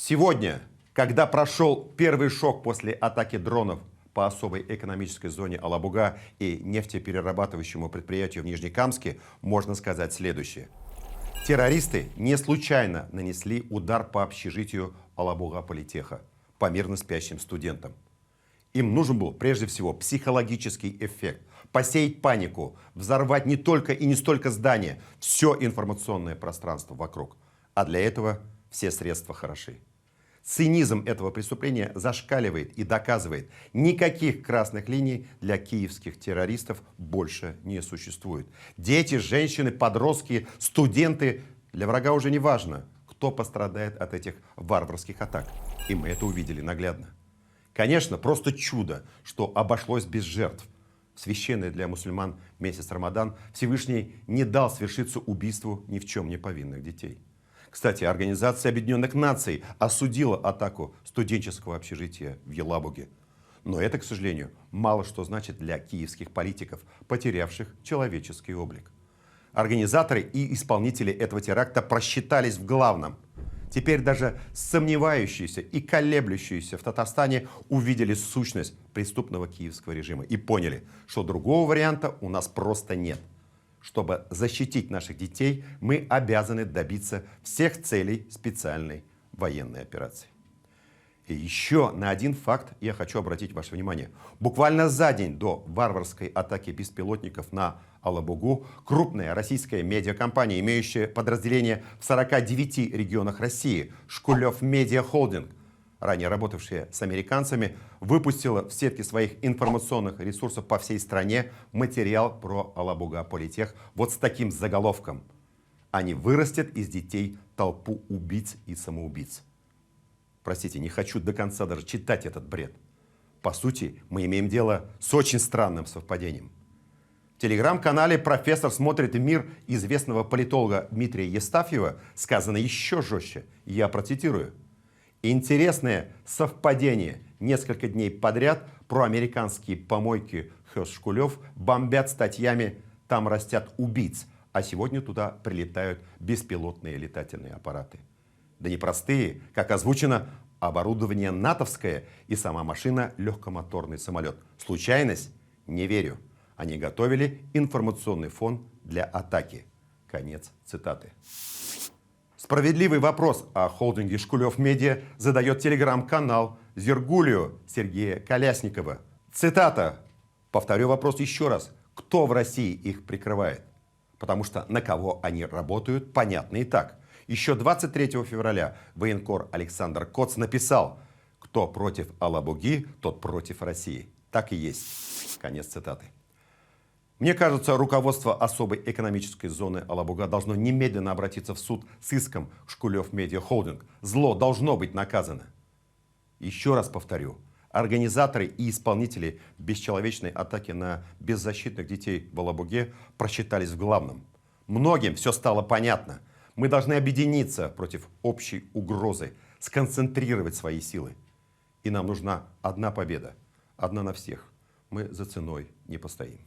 Сегодня, когда прошел первый шок после атаки дронов по особой экономической зоне Алабуга и нефтеперерабатывающему предприятию в Нижнекамске, можно сказать следующее. Террористы не случайно нанесли удар по общежитию Алабуга политеха, по мирно спящим студентам. Им нужен был прежде всего психологический эффект, посеять панику, взорвать не только и не столько здание, все информационное пространство вокруг. А для этого все средства хороши. Цинизм этого преступления зашкаливает и доказывает, никаких красных линий для киевских террористов больше не существует. Дети, женщины, подростки, студенты, для врага уже не важно, кто пострадает от этих варварских атак. И мы это увидели наглядно. Конечно, просто чудо, что обошлось без жертв. В священный для мусульман месяц Рамадан Всевышний не дал свершиться убийству ни в чем не повинных детей. Кстати, Организация Объединенных Наций осудила атаку студенческого общежития в Елабуге. Но это, к сожалению, мало что значит для киевских политиков, потерявших человеческий облик. Организаторы и исполнители этого теракта просчитались в главном. Теперь даже сомневающиеся и колеблющиеся в Татарстане увидели сущность преступного киевского режима и поняли, что другого варианта у нас просто нет. Чтобы защитить наших детей, мы обязаны добиться всех целей специальной военной операции. И еще на один факт я хочу обратить ваше внимание. Буквально за день до варварской атаки беспилотников на Алабугу крупная российская медиакомпания, имеющая подразделение в 49 регионах России, Шкулев Медиа Холдинг, ранее работавшая с американцами, выпустила в сетке своих информационных ресурсов по всей стране материал про Алабуга политех вот с таким заголовком: «Они вырастят из детей толпу убийц и самоубийц». Простите, не хочу до конца даже читать этот бред. По сути, мы имеем дело с очень странным совпадением. В телеграм-канале «Профессор смотрит мир» известного политолога Дмитрия Евстафьева сказано еще жестче. Я процитирую. «Интересное совпадение. Несколько дней подряд проамериканские помойки Шкулев бомбят статьями «Там растят убийц», а сегодня туда прилетают беспилотные летательные аппараты. Да не простые, как озвучено, оборудование натовское и сама машина легкомоторный самолет. Случайность? Не верю. Они готовили информационный фон для атаки». Конец цитаты. Справедливый вопрос о холдинге Шкулев Медиа задает телеграм-канал «Зергулио» Сергея Колясникова. Цитата. Повторю вопрос еще раз. Кто в России их прикрывает? Потому что на кого они работают, понятно и так. Еще 23 февраля военкор Александр Коц написал: «Кто против Алабуги, тот против России». Так и есть. Конец цитаты. Мне кажется, руководство особой экономической зоны Алабуга должно немедленно обратиться в суд с иском Шкулев Медиа Холдинг. Зло должно быть наказано. Еще раз повторю. Организаторы и исполнители бесчеловечной атаки на беззащитных детей в Алабуге просчитались в главном. Многим все стало понятно. Мы должны объединиться против общей угрозы, сконцентрировать свои силы. И нам нужна одна победа, одна на всех. Мы за ценой не постоим.